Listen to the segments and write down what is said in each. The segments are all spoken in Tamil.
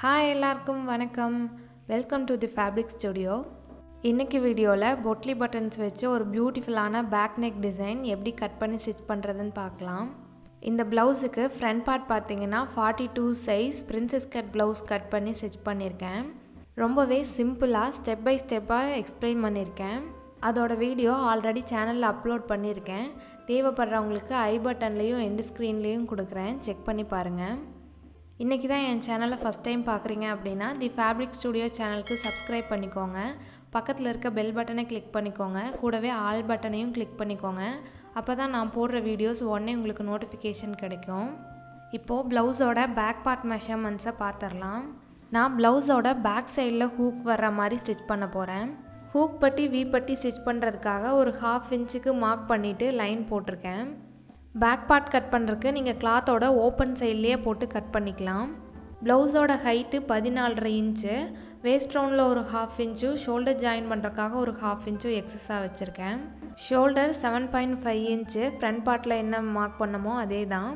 ஹாய் எல்லாருக்கும் வணக்கம். Welcome to the fabric studio. இன்றைக்கி வீடியோவில் பொட்லி பட்டன்ஸ் வச்சு ஒரு பியூட்டிஃபுல்லான பேக் நெக் டிசைன் எப்படி கட் பண்ணி ஸ்டிச் பண்ணுறதுன்னு பார்க்கலாம். இந்த ப்ளவுஸுக்கு ஃப்ரண்ட் பார்ட் பார்த்தீங்கன்னா 42 size princess cut blouse cut பண்ணி ஸ்டிச் பண்ணியிருக்கேன். ரொம்பவே சிம்பிளாக ஸ்டெப் பை ஸ்டெப்பாக எக்ஸ்பிளைன் பண்ணியிருக்கேன். அதோட வீடியோ ஆல்ரெடி சேனலில் அப்லோட் பண்ணியிருக்கேன். தேவைப்படுறவங்களுக்கு ஐ பட்டன்லேயும் எண்டு ஸ்க்ரீன்லேயும் கொடுக்குறேன், செக் பண்ணி பாருங்கள். இன்றைக்கி தான் என் சேனலை ஃபஸ்ட் டைம் பார்க்குறீங்க அப்படின்னா தி ஃபேப்ரிக் ஸ்டுடியோ சேனலுக்கு சப்ஸ்கிரைப் பண்ணிக்கோங்க. பக்கத்தில் இருக்க பெல் பட்டனை கிளிக் பண்ணிக்கோங்க. கூடவே ஆல் பட்டனையும் கிளிக் பண்ணிக்கோங்க. அப்போ தான் நான் போடுற வீடியோஸ் உடனே உங்களுக்கு நோட்டிஃபிகேஷன் கிடைக்கும். இப்போது ப்ளவுஸோட பேக் பார்ட் மெஷர்மெண்ட்ஸை பார்த்துடலாம். நான் ப்ளவுஸோட பேக் சைடில் ஹூக் வர்ற மாதிரி ஸ்டிச் பண்ண போகிறேன். ஹூக் பட்டி வி பட்டி ஸ்டிச் பண்ணுறதுக்காக ஒரு 1/2 இன்ச்சுக்கு மார்க் பண்ணிவிட்டு லைன் போட்டிருக்கேன். பேக் பார்ட் கட் பண்ணுறதுக்கு நீங்கள் கிளாத்தோட ஓப்பன் சைட்லேயே போட்டு கட் பண்ணிக்கலாம். ப்ளவுஸோட ஹைட்டு 14.5 இன்ச்சு, வேஸ்ட் ரவுண்டில் ஒரு 1/2 இன்ச்சு, ஷோல்டர் ஜாயின் பண்ணுறதுக்காக ஒரு 1/2 இன்ச்சு எக்ஸஸாக வச்சுருக்கேன். ஷோல்டர் 7.5 இன்ச்சு, ஃப்ரண்ட் பார்ட்டில் என்ன மார்க் பண்ணமோ அதே தான்.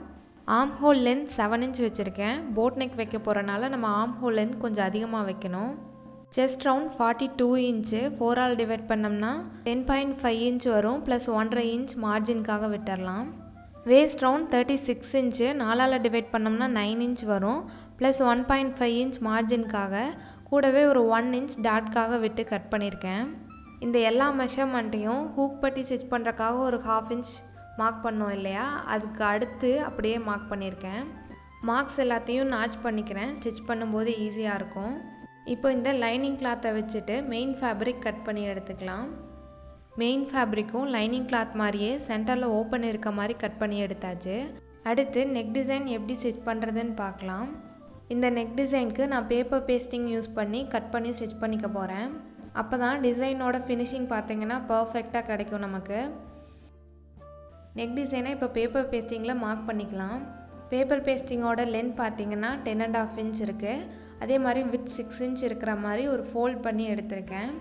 ஆர்ம் ஹோல் லென்த் 7 இன்ச் வச்சுருக்கேன். போட் நெக் வைக்க போகிறனால நம்ம ஆர்ம் ஹோல் லென்த் கொஞ்சம் அதிகமாக வைக்கணும். செஸ்ட் ரவுண்ட் 42 இன்ச்சு, 4 டிவைட் பண்ணோம்னா 10.5 இன்ச் வரும். ப்ளஸ் 1.5 இன்ச் மார்ஜின்காக விட்டுடலாம். வேஸ்ட் ரவுண்ட் 36 இன்ச்சு, 4 டிவைட் பண்ணோம்னா 9 இன்ச் வரும். ப்ளஸ் 1.5 இன்ச் மார்ஜின்காக, கூடவே ஒரு 1 இன்ச் டாட்காக விட்டு கட் பண்ணியிருக்கேன். இந்த எல்லா மெஷர்மெண்ட்டையும் ஹூக் பட்டி ஸ்டிச் பண்ணுறக்காக ஒரு 1/2 இன்ச் மார்க் பண்ணோம் இல்லையா, அதுக்கு அடுத்து அப்படியே மார்க் பண்ணியிருக்கேன். மார்க்ஸ் எல்லாத்தையும் நாச் பண்ணிக்கிறேன், ஸ்டிச் பண்ணும்போது ஈஸியாக இருக்கும். இப்போ இந்த லைனிங் கிளாத்தை வச்சுட்டு மெயின் ஃபேப்ரிக் கட் பண்ணி எடுத்துக்கலாம். மெயின் ஃபேப்ரிக்கும் லைனிங் கிளாத் மாதிரியே சென்டரில் ஓப்பன் இருக்க மாதிரி கட் பண்ணி எடுத்தாச்சு. அடுத்து நெக் டிசைன் எப்படி ஸ்டிச் பண்ணுறதுன்னு பார்க்கலாம். இந்த நெக் டிசைனுக்கு நான் பேப்பர் பேஸ்டிங் யூஸ் பண்ணி கட் பண்ணி ஸ்டிச் பண்ணிக்க போகிறேன். அப்போ தான் டிசைனோட ஃபினிஷிங் பார்த்திங்கன்னா பர்ஃபெக்டாக கிடைக்கும் நமக்கு. நெக் டிசைனை இப்போ பேப்பர் பேஸ்டிங்கில் மார்க் பண்ணிக்கலாம். பேப்பர் பேஸ்டிங்கோட லென்த் பார்த்திங்கன்னா 10.5 இன்ச் இருக்குது. அதே மாதிரி வித் 6 இன்ச் இருக்கிற மாதிரி ஒரு ஃபோல்ட் பண்ணி எடுத்திருக்கேன்.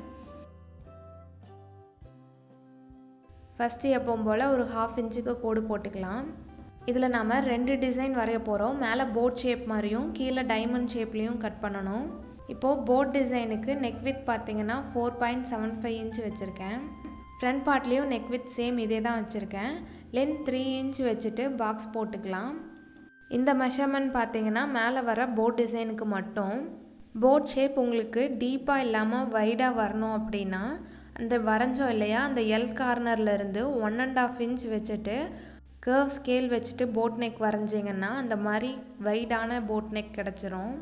ஃபஸ்ட்டு எப்பவும் போல் ஒரு 1/2 இன்ச்சுக்கு கோடு போட்டுக்கலாம். இதில் நாம் 2 டிசைன் வரைய போகிறோம். மேலே போட் ஷேப் மாதிரியும் கீழே டைமண்ட் ஷேப்லேயும் கட் பண்ணணும். இப்போது போட் டிசைனுக்கு நெக் வித் பார்த்திங்கன்னா 4.75 இன்ச் வச்சுருக்கேன். ஃப்ரண்ட் பார்ட்லேயும் நெக் வித் சேம் இதே தான் வச்சுருக்கேன். லென்த் 3 இன்ச் வச்சுட்டு பாக்ஸ் போட்டுக்கலாம். இந்த மெஷர்மெண்ட் பார்த்திங்கன்னா மேலே வர போட் டிசைனுக்கு மட்டும். போட் ஷேப் உங்களுக்கு டீப்பாக இல்லாமல் வைடாக வரணும் அப்படின்னா அந்த வரைஞ்சோம் இல்லையா, அந்த எல் கார்னர்லேருந்து 1.5 இன்ச் வச்சுட்டு கர்வ் ஸ்கேல் வச்சுட்டு போட் நெக் வரைஞ்சிங்கன்னா அந்த மாதிரி வைடான போட் நெக் கிடச்சிரும்.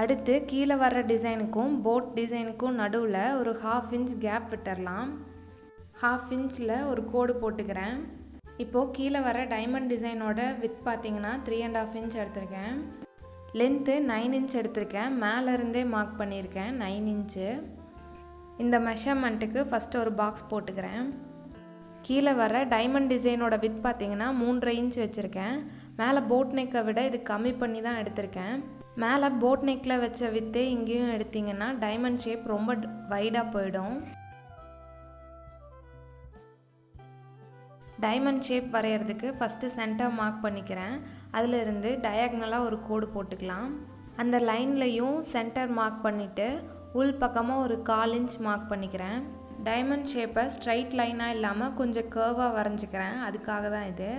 அடுத்து கீழே வர்ற டிசைனுக்கும் போட் டிசைனுக்கும் நடுவில் ஒரு 1/2 இன்ச் கேப் விட்டுடலாம். 1/2 இன்ச்சில் ஒரு கோடு போட்டுக்கிறேன். இப்போது கீழே வர டைமண்ட் டிசைனோட வித் பார்த்திங்கன்னா 3.5 இன்ச் எடுத்திருக்கேன். லென்த்து 9 இன்ச் எடுத்திருக்கேன். மேலேருந்தே மார்க் பண்ணியிருக்கேன் 9 இன்ச்சு. இந்த மெஷர்மெண்ட்டுக்கு ஃபஸ்ட்டு ஒரு பாக்ஸ் போட்டுக்கிறேன். கீழே வர டைமண்ட் டிசைனோட வித் பார்த்திங்கன்னா 3.5 இன்ச் வச்சுருக்கேன். மேலே போட் நெக்கை விட இது கம்மி பண்ணி தான் எடுத்திருக்கேன். மேலே போட் நெக்கில் வச்ச வித்தே இங்கேயும் எடுத்திங்கன்னா டைமண்ட் ஷேப் ரொம்ப வைடாக போயிடும். டைமண்ட் ஷேப் வரைகிறதுக்கு ஃபஸ்ட்டு சென்டர் மார்க் பண்ணிக்கிறேன். அதிலிருந்து டயக்னலாக ஒரு கோடு போட்டுக்கலாம். அந்த லைன்லையும் சென்டர் மார்க் பண்ணிவிட்டு உள் பக்கமாக ஒரு 1/4 இன்ச் மார்க் பண்ணிக்கிறேன். டைமண்ட் ஷேப்பை ஸ்ட்ரைட் லைனாக இல்லாமல் கொஞ்சம் கர்வாக வரைஞ்சிக்கிறேன், அதுக்காக தான் இது.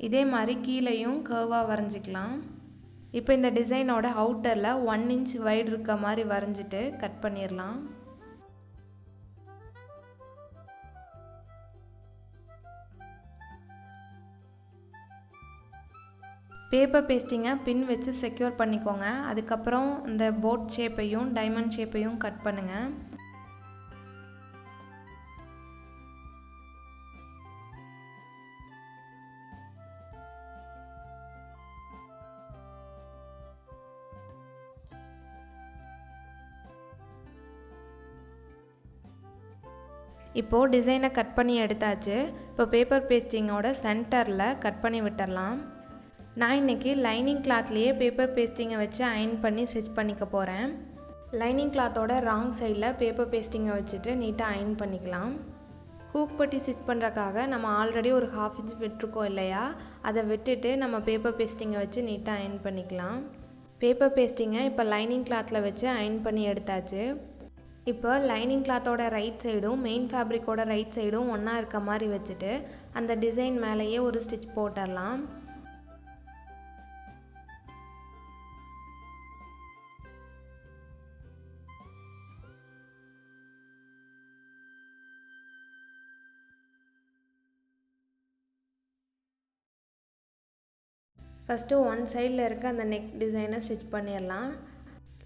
இதே மாதிரி கீழேயும் கர்வாக வரைஞ்சிக்கலாம். இப்போ இந்த டிசைனோட அவுட்டரில் 1 இன்ச் வைடு இருக்க மாதிரி வரைஞ்சிட்டு கட் பண்ணிடலாம். பேப்பர் பேஸ்டிங்கை பின் வச்சு செக்யூர் பண்ணிக்கோங்க. அதுக்கப்புறம் இந்த போட் ஷேப்பையும் டைமண்ட் ஷேப்பையும் கட் பண்ணுங்கள். இப்போது டிசைனை கட் பண்ணி எடுத்தாச்சு. இப்போ பேப்பர் பேஸ்டிங்கோட சென்டரில் கட் பண்ணி விட்டுடலாம். நான் இன்றைக்கி லைனிங் கிளாத்லேயே பேப்பர் பேஸ்டிங்கை வச்சு அயன் பண்ணி ஸ்டிச் பண்ணிக்க போகிறேன். லைனிங் கிளாத்தோட ராங் சைடில் பேப்பர் பேஸ்டிங்கை வச்சுட்டு நீட்டாக அயன் பண்ணிக்கலாம். ஹூக் பட்டி ஸ்டிச் பண்ணுறக்காக நம்ம ஆல்ரெடி ஒரு 1/2 இன்ச் விட்டுருக்கோம் இல்லையா, அதை விட்டுட்டு நம்ம பேப்பர் பேஸ்டிங்கை வச்சு நீட்டாக அயன் பண்ணிக்கலாம். பேப்பர் பேஸ்டிங்கை இப்போ லைனிங் கிளாத்தில் வச்சு அயன் பண்ணி எடுத்தாச்சு. இப்போ லைனிங் கிளாத்தோட ரைட் சைடும் மெயின் ஃபேப்ரிக்கோட ரைட் சைடும் ஒன்றா இருக்க மாதிரி வச்சுட்டு அந்த டிசைன் மேலேயே ஒரு ஸ்டிச் போட்டுடலாம். ஃபஸ்ட்டு ஒன் சைடில் இருக்க அந்த நெக் டிசைனை ஸ்டிச் பண்ணிடலாம்.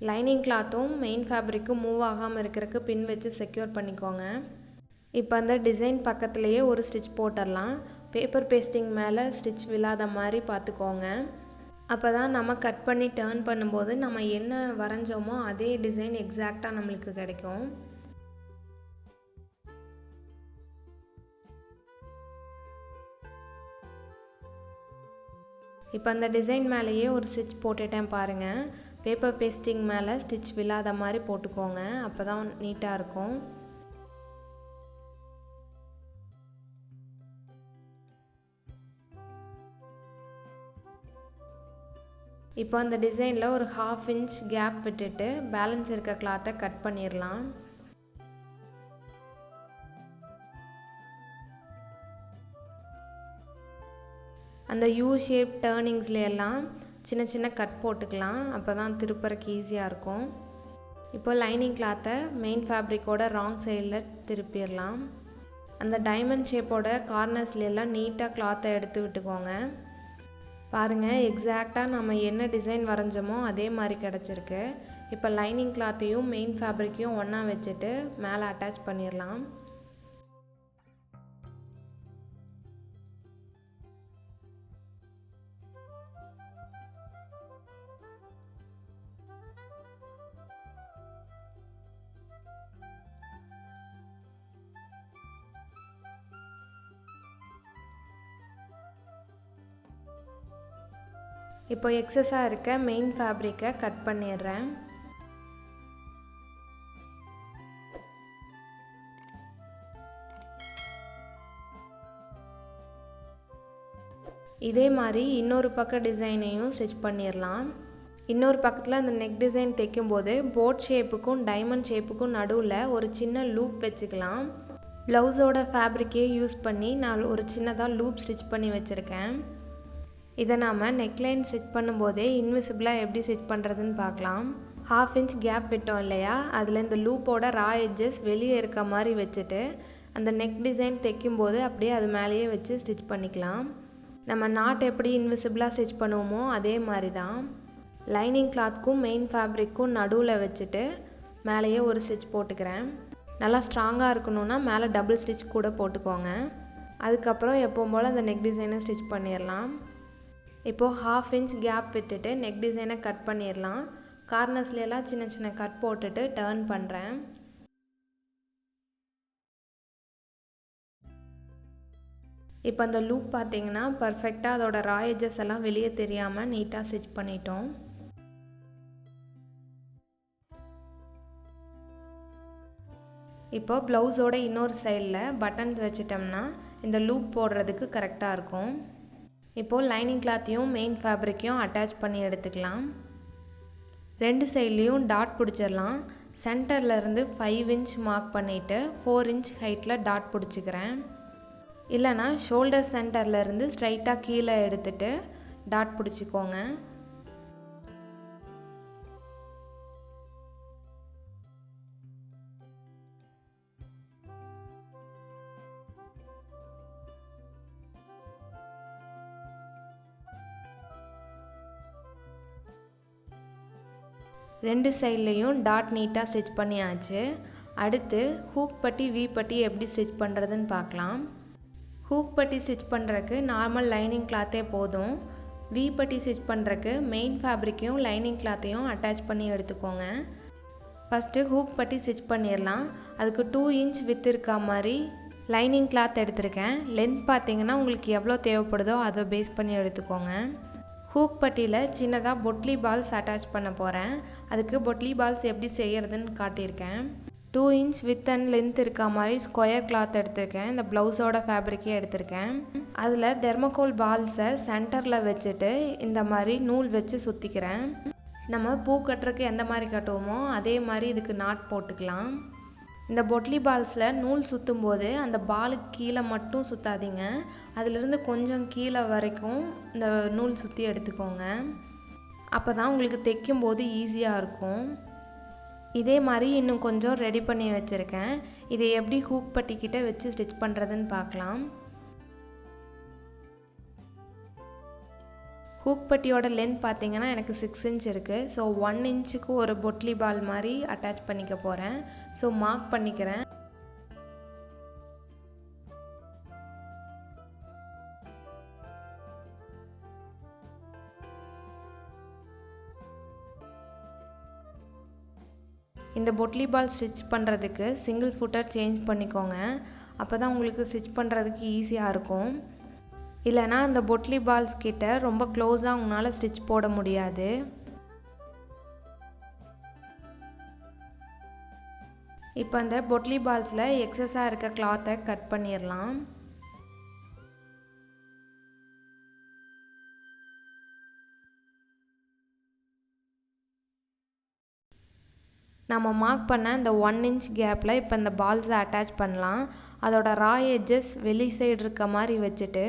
லைனிங் கிளாத்தும் மெயின் ஃபேப்ரிக்கும் மூவ் ஆகாமல் இருக்கிறதுக்கு பின் வச்சு செக்யூர் பண்ணிக்கோங்க. இப்போ அந்த டிசைன் பக்கத்துலேயே ஒரு ஸ்டிச் போட்டுடலாம். பேப்பர் பேஸ்டிங் மேலே ஸ்டிச் விழாத மாதிரி பார்த்துக்கோங்க. அப்போ தான் நம்ம கட் பண்ணி டர்ன் பண்ணும்போது நம்ம என்ன வரைஞ்சோமோ அதே டிசைன் எக்ஸாக்டாக நம்மளுக்கு கிடைக்கும். இப்போ அந்த டிசைன் மேலேயே ஒரு ஸ்டிச் போட்டுட்டேன் பாருங்கள். பேப்பர் பேஸ்டிங் மேலே ஸ்டிச் விழாத மாதிரி போட்டுக்கோங்க, அப்போ தான் நீட்டாக இருக்கும். இப்போ அந்த டிசைனில் ஒரு 1/2 இன்ச் கேப் விட்டுட்டு பேலன்ஸ் இருக்க கிளாத்தை கட் பண்ணிடலாம். அந்த யூ ஷேப் டர்னிங்ஸ்லையெல்லாம் சின்ன சின்ன கட் போட்டுக்கலாம், அப்போ தான் திருப்பறக்கு ஈஸியாக இருக்கும். இப்போ லைனிங் கிளாத்தை மெயின் ஃபேப்ரிக்கோட ராங் சைடில் திருப்பிடலாம். அந்த டைமண்ட் ஷேப்போட கார்னர்ஸ்லையெல்லாம் நீட்டாக கிளாத்தை எடுத்து விட்டுக்கோங்க. பாருங்கள், எக்ஸாக்டாக நம்ம என்ன டிசைன் வரைஞ்சோமோ அதே மாதிரி கிடச்சிருக்கு. இப்போ லைனிங் கிளாத்தையும் மெயின் ஃபேப்ரிக்கையும் ஒன்றா வச்சுட்டு மேலே அட்டாச் பண்ணிடலாம். இப்போ எக்ஸஸாக இருக்க மெயின் ஃபேப்ரிக்கை கட் பண்ணிடுறேன். இதே மாதிரி இன்னொரு பக்க டிசைனையும் ஸ்டிச் பண்ணிடலாம். இன்னொரு பக்கத்தில் அந்த நெக் டிசைன் தைக்கும்போது போட் ஷேப்புக்கும் டைமண்ட் ஷேப்புக்கும் நடுவில் ஒரு சின்ன லூப் வச்சுக்கலாம். ப்ளவுஸோட ஃபேப்ரிக்கே யூஸ் பண்ணி நான் ஒரு சின்னதாக லூப் ஸ்டிச் பண்ணி வச்சுருக்கேன். இதை நாம் நெக்லைன் ஸ்டிச் பண்ணும்போதே இன்விசிபிளாக எப்படி ஸ்டிச் பண்ணுறதுன்னு பார்க்கலாம். 1/2 இன்ச் கேப் விட்டோம் இல்லையா, அதில் இந்த லூப்போட ரா எட்ஜஸ் வெளியே இருக்க மாதிரி வச்சுட்டு அந்த நெக் டிசைன் தைக்கும்போது அப்படியே அது மேலேயே வச்சு ஸ்டிச் பண்ணிக்கலாம். நம்ம நாட் எப்படி இன்விசிபிளாக ஸ்டிச் பண்ணுவோமோ அதே மாதிரி தான். லைனிங் கிளாத்துக்கும் மெயின் ஃபேப்ரிக்கும் நடுவில் வச்சுட்டு மேலேயே ஒரு ஸ்டிச் போட்டுக்கிறேன். நல்லா ஸ்ட்ராங்காக இருக்கணும்னா மேலே டபுள் ஸ்டிச் கூட போட்டுக்கோங்க. அதுக்கப்புறம் எப்பவும் போல் அந்த நெக் டிசைனை ஸ்டிச் பண்ணிடலாம். இப்போது 1/2 இன்ச் கேப் விட்டுட்டு நெக் டிசைனை கட் பண்ணிடலாம். கார்னர்ஸ்லையெல்லாம் சின்ன சின்ன கட் போட்டுட்டு டர்ன் பண்ணுறேன். இப்போ அந்த லூப் பார்த்திங்கன்னா பர்ஃபெக்டாக அதோட ரா எட்ஜஸ் எல்லாம் வெளியே தெரியாமல் நீட்டாக ஸ்டிச் பண்ணிட்டோம். இப்போ ப்ளவுஸோட இன்னொரு சைடில் பட்டன்ஸ் வச்சிட்டோம்னா இந்த லூப் போடுறதுக்கு கரெக்டாக இருக்கும். இப்போது லைனிங் கிளாத்தையும் மெயின் ஃபேப்ரிக்கையும் அட்டாச் பண்ணி எடுத்துக்கலாம். ரெண்டு சைட்லேயும் டாட் பிடிச்சிடலாம். சென்டர்லேருந்து 5 இன்ச் மார்க் பண்ணிவிட்டு 4 இன்ச் ஹைட்டில் டாட் பிடிச்சிக்கிறேன். இல்லைனா ஷோல்டர் சென்டர்லேருந்து ஸ்ட்ரைட்டாக கீழே எடுத்துகிட்டு டாட் பிடிச்சிக்கோங்க. ரெண்டு சைட்லேயும் டாட் நீட்டாக ஸ்டிச் பண்ணியாச்சு. அடுத்து ஹூக் பட்டி வி பட்டி எப்படி ஸ்டிச் பண்ணுறதுன்னு பார்க்கலாம். ஹூக் பட்டி ஸ்டிச் பண்ணுறதுக்கு நார்மல் லைனிங் கிளாத்தே போதும். வி பட்டி ஸ்டிச் பண்ணுறதுக்கு மெயின் ஃபேப்ரிக்கையும் லைனிங் கிளாத்தையும் அட்டாச் பண்ணி எடுத்துக்கோங்க. ஃபஸ்ட்டு ஹூக் பட்டி ஸ்டிச் பண்ணிடலாம். அதுக்கு 2 இன்ச் வித் இருக்கா மாதிரி லைனிங் கிளாத் எடுத்திருக்கேன். லென்த் பார்த்திங்கன்னா உங்களுக்கு எவ்வளோ தேவைப்படுதோ அதை பேஸ் பண்ணி எடுத்துக்கோங்க. ஹூக் பட்டியில் சின்னதாக பொட்லி பால்ஸ் அட்டாச் பண்ண போகிறேன். அதுக்கு பொட்லி பால்ஸ் எப்படி செய்கிறதுன்னு காட்டியிருக்கேன். 2 இன்ச் வித் அண்ட் லென்த் இருக்க மாதிரி ஸ்கொயர் கிளாத் எடுத்திருக்கேன். இந்த ப்ளவுஸோட ஃபேப்ரிக்கே எடுத்திருக்கேன். அதில் தெர்மோகோல் பால்ஸை சென்டரில் வச்சுட்டு இந்த மாதிரி நூல் வச்சு சுற்றிக்கிறேன். நம்ம பூ கட்டுறதுக்கு எந்த மாதிரி கட்டுவோமோ அதே மாதிரி இதுக்கு நாட் போட்டுக்கலாம். இந்த பொட்லி பால்ஸில் நூல் சுற்றும் போது அந்த பாலுக்கு கீழே மட்டும் சுற்றாதீங்க, அதிலிருந்து கொஞ்சம் கீழே வரைக்கும் இந்த நூல் சுற்றி எடுத்துக்கோங்க. அப்போ தான் உங்களுக்கு தைக்கும்போது ஈஸியாக இருக்கும். இதே மாதிரி இன்னும் கொஞ்சம் ரெடி பண்ணி வச்சுருக்கேன். இதை எப்படி ஹூக் பட்டிக்கிட்ட வச்சு ஸ்டிச் பண்ணுறதுன்னு பார்க்கலாம். ஹூக் பட்டியோட லென்த் பார்த்திங்கன்னா எனக்கு 6 இன்ச் இருக்குது. ஸோ 1 இன்ச்சுக்கு ஒரு பொட்லி பால் மாதிரி அட்டாச் பண்ணிக்க போகிறேன். ஸோ மார்க் பண்ணிக்கிறேன். இந்த பொட்லி பால் ஸ்டிச் பண்ணுறதுக்கு சிங்கிள் ஃபுட்டர் சேஞ்ச் பண்ணிக்கோங்க. அப்போ தான் உங்களுக்கு ஸ்டிச் பண்ணுறதுக்கு ஈஸியாக இருக்கும். இல்லைனா அந்த பொட்லி பால்ஸ் கிட்ட ரொம்ப க்ளோஸாக உங்களால் ஸ்டிச் போட முடியாது. இப்போ அந்த பொட்லி பால்ஸில் எக்ஸஸாக இருக்க கிளாத்தை கட் பண்ணிடலாம். நம்ம மார்க் பண்ண இந்த 1 இன்ச் கேப்பில் இப்போ இந்த பால்ஸை அட்டாச் பண்ணலாம். அதோட ரா எட்ஜஸ் வெளி சைடு இருக்க மாதிரி வச்சுட்டு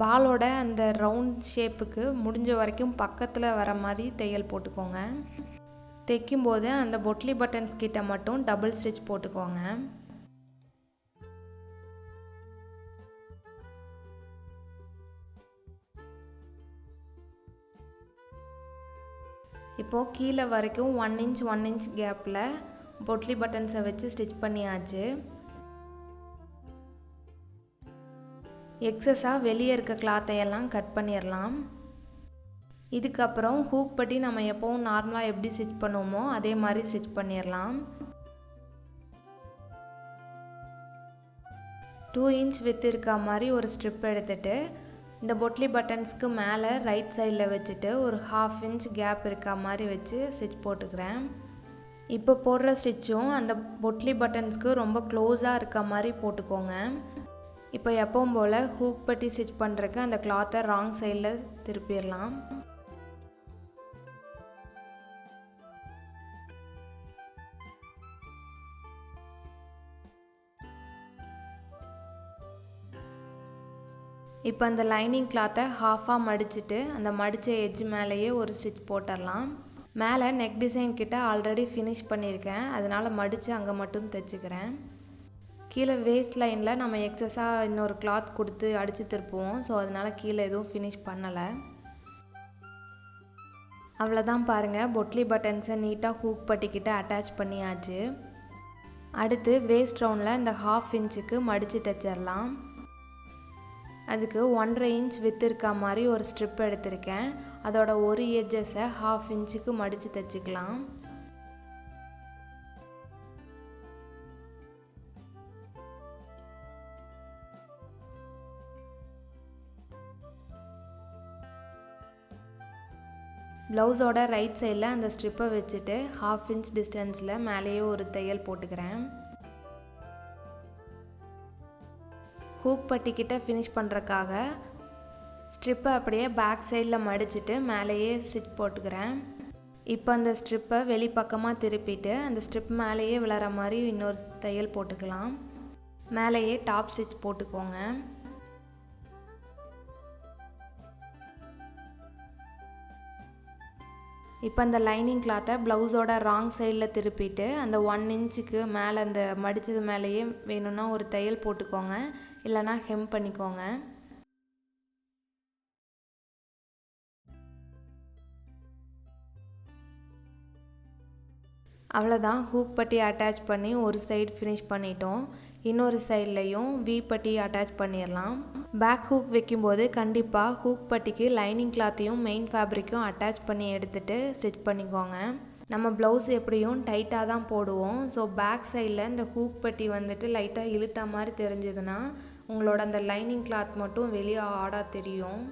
பாலோட அந்த ரவுண்ட் ஷேப்புக்கு முடிஞ்ச வரைக்கும் பக்கத்தில் வர மாதிரி தையல் போட்டுக்கோங்க. தைக்கும்போது அந்த பொட்லி பட்டன்ஸ் கிட்ட மட்டும் டபுள் ஸ்டிச் போட்டுக்கோங்க. இப்போது கீழே வரைக்கும் 1 இன்ச் கேப்பில் பொட்லி பட்டன்ஸை வச்சு ஸ்டிச் பண்ணியாச்சு. எக்ஸஸாக வெளியே இருக்க கிளாத்தையெல்லாம் கட் பண்ணிடலாம். இதுக்கப்புறம் ஹூக் பட்டி நம்ம எப்போவும் நார்மலாக எப்படி ஸ்டிச் பண்ணுவோமோ அதே மாதிரி ஸ்டிச் பண்ணிடலாம். 2 இன்ச் வித் இருக்க மாதிரி ஒரு ஸ்ட்ரிப் எடுத்துகிட்டு இந்த பொட்லி பட்டன்ஸ்க்கு மேலே ரைட் சைடில் வச்சுட்டு ஒரு 1/2 இன்ச் கேப் இருக்க மாதிரி வச்சு ஸ்டிச் போட்டுக்கிறேன். இப்போ போடுற ஸ்டிச்சும் அந்த பொட்லி பட்டன்ஸ்க்கு ரொம்ப க்ளோஸாக இருக்க மாதிரி போட்டுக்கோங்க. இப்போ எப்பவும் போல் ஹூக் பட்டி ஸ்டிச் பண்ணுறதுக்கு அந்த கிளாத்தை ராங் சைடில் திருப்பிடலாம். இப்போ அந்த லைனிங் கிளாத்தை ஹாஃபாக மடிச்சுட்டு அந்த மடித்த எட்ஜ் மேலேயே ஒரு ஸ்டிச் போட்டுடலாம். மேலே நெக் டிசைன் கிட்ட ஆல்ரெடி ஃபினிஷ் பண்ணியிருக்கேன், அதனால் மடித்து அங்கே மட்டும் தைச்சிக்கிறேன். கீழே வேஸ்ட் லைனில் நம்ம எக்ஸஸாக இன்னொரு கிளாத் கொடுத்து அடித்து திருப்புவோம். ஸோ அதனால் கீழே எதுவும் ஃபினிஷ் பண்ணலை. அவ்வளோதான் பாருங்கள், பொட்லி பட்டன்ஸை நீட்டாக ஹூக் பட்டிக்கிட்ட அட்டாச் பண்ணியாச்சு. அடுத்து வேஸ்ட் ரவுண்டில் இந்த 1/2 இன்ச்சுக்கு மடித்து தைச்சிடலாம். அதுக்கு 1.5 இன்ச் வித் இருக்க மாதிரி ஒரு ஸ்ட்ரிப் எடுத்திருக்கேன். அதோட ஒரு எட்ஜஸை 1/2 இன்ச்சுக்கு மடித்து தைச்சிக்கலாம். ப்ளவுஸோட ரைட் சைடில் அந்த ஸ்ட்ரிப்பை வச்சுட்டு 1/2 இன்ச் டிஸ்டன்ஸில் மேலேயே ஒரு தையல் போட்டுக்கிறேன். ஹூக் பட்டிக்கிட்ட ஃபினிஷ் பண்ணுறக்காக ஸ்ட்ரிப்பை அப்படியே பேக் சைடில் மடிச்சுட்டு மேலேயே ஸ்டிச் போட்டுக்கிறேன். இப்போ அந்த ஸ்ட்ரிப்பை வெளிப்பக்கமாக திருப்பிட்டு அந்த ஸ்ட்ரிப் மேலேயே விழற மாதிரி இன்னொரு தையல் போட்டுக்கலாம். மேலேயே டாப் ஸ்டிச் போட்டுக்கோங்க. இப்போ அந்த லைனிங் கிளாத்தை ப்ளவுஸோட ராங் சைடில் திருப்பிட்டு அந்த 1 இன்ச்சுக்கு மேலே அந்த மடித்தது மேலேயே வேணும்னா ஒரு தையல் போட்டுக்கோங்க, இல்லைனா ஹெம் பண்ணிக்கோங்க. அவ்வளோதான், ஹூக் பட்டி அட்டாச் பண்ணி ஒரு சைடு ஃபினிஷ் பண்ணிட்டோம். இன்னொரு சைட்லையும் வி பட்டி அட்டாச் பண்ணிடலாம். பேக் ஹூக் வைக்கும்போது கண்டிப்பாக ஹூக் பட்டிக்கு லைனிங் கிளாத்தையும் மெயின் ஃபேப்ரிக்கும் அட்டாச் பண்ணி எடுத்துகிட்டு ஸ்டிச் பண்ணிக்கோங்க. நம்ம ப்ளவுஸ் எப்படியும் டைட்டாக தான் போடுவோம். ஸோ பேக் சைடில் இந்த ஹூக் பட்டி வந்துட்டு லைட்டாக இழுத்த மாதிரி தெரிஞ்சதுன்னா உங்களோட அந்த லைனிங் கிளாத் மட்டும் வெளியே ஆடாக தெரியும்.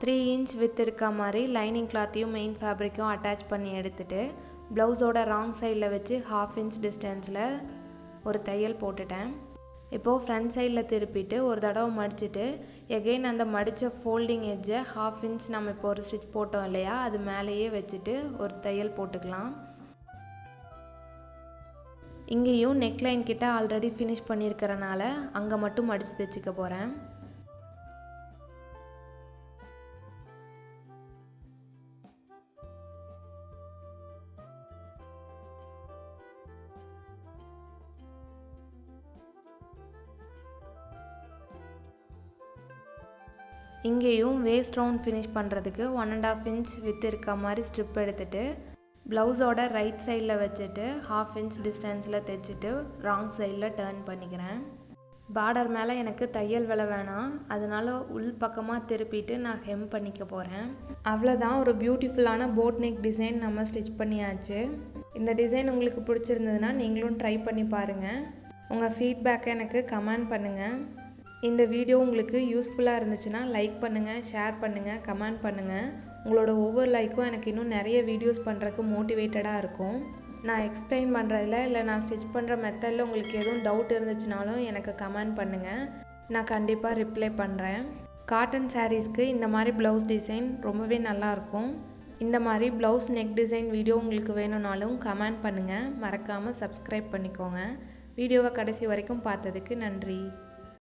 3 inch width இருக்க மாதிரி லைனிங் கிளாத்தையும் மெயின் ஃபேப்ரிக்கும் அட்டாச் பண்ணி எடுத்துட்டு ப்ளவுஸோட ராங் சைடில் வச்சு 1/2 inch டிஸ்டன்ஸில் ஒரு தையல் போட்டுட்டேன். இப்போது ஃப்ரண்ட் சைடில் திருப்பிட்டு ஒரு தடவை மடிச்சுட்டு எகெயின் அந்த மடித்த ஃபோல்டிங் எட்ஜை 1/2 inch நம்ம இப்போ ஒரு ஸ்டிச் போட்டோம் இல்லையா, அது மேலேயே வச்சுட்டு ஒரு தையல் போட்டுக்கலாம். இங்கேயும் நெக்லைன் கிட்ட ஆல்ரெடி ஃபினிஷ் பண்ணியிருக்கிறனால அங்கே மட்டும் மடித்து தைச்சிக்க போகிறேன். இங்கேயும் வேஸ்ட் ரவுண்ட் ஃபினிஷ் பண்ணுறதுக்கு 1.5 inch வித் இருக்க மாதிரி ஸ்ட்ரிப் எடுத்துகிட்டு ப்ளவுஸோட ரைட் சைடில் வச்சுட்டு 1/2 inch டிஸ்டன்ஸில் தைச்சிட்டு ராங் சைடில் டர்ன் பண்ணிக்கிறேன். பார்டர் மேலே எனக்கு தையல் வேலை வேணாம், அதனால் உள் பக்கமாக திருப்பிட்டு நான் ஹெம் பண்ணிக்க போகிறேன். அவ்வளோதான், ஒரு பியூட்டிஃபுல்லான போட் நெக் டிசைன் நம்ம ஸ்டிச் பண்ணியாச்சு. இந்த டிசைன் உங்களுக்கு பிடிச்சிருந்ததுன்னா நீங்களும் ட்ரை பண்ணி பாருங்கள். உங்கள் ஃபீட்பேக்கை எனக்கு கமெண்ட் பண்ணுங்கள். இந்த வீடியோ உங்களுக்கு யூஸ்ஃபுல்லாக இருந்துச்சுன்னா லைக் பண்ணுங்கள், ஷேர் பண்ணுங்கள், கமெண்ட் பண்ணுங்கள். உங்களோட ஒவ்வொரு லைக்கும் எனக்கு இன்னும் நிறைய வீடியோஸ் பண்ணுறதுக்கு மோட்டிவேட்டடாக இருக்கும். நான் எக்ஸ்பிளைன் பண்ணுறதில் இல்லை நான் ஸ்டிச் பண்ணுற மெத்தடில் உங்களுக்கு எதுவும் டவுட் இருந்துச்சுனாலும் எனக்கு கமெண்ட் பண்ணுங்கள், நான் கண்டிப்பாக ரிப்ளை பண்ணுறேன். காட்டன் சாரீஸ்க்கு இந்த மாதிரி ப்ளவுஸ் டிசைன் ரொம்பவே நல்லாயிருக்கும். இந்த மாதிரி ப்ளவுஸ் நெக் டிசைன் வீடியோ உங்களுக்கு வேணும்னாலும் கமெண்ட் பண்ணுங்கள். மறக்காமல் சப்ஸ்கிரைப் பண்ணிக்கோங்க. வீடியோவை கடைசி வரைக்கும் பார்த்ததுக்கு நன்றி.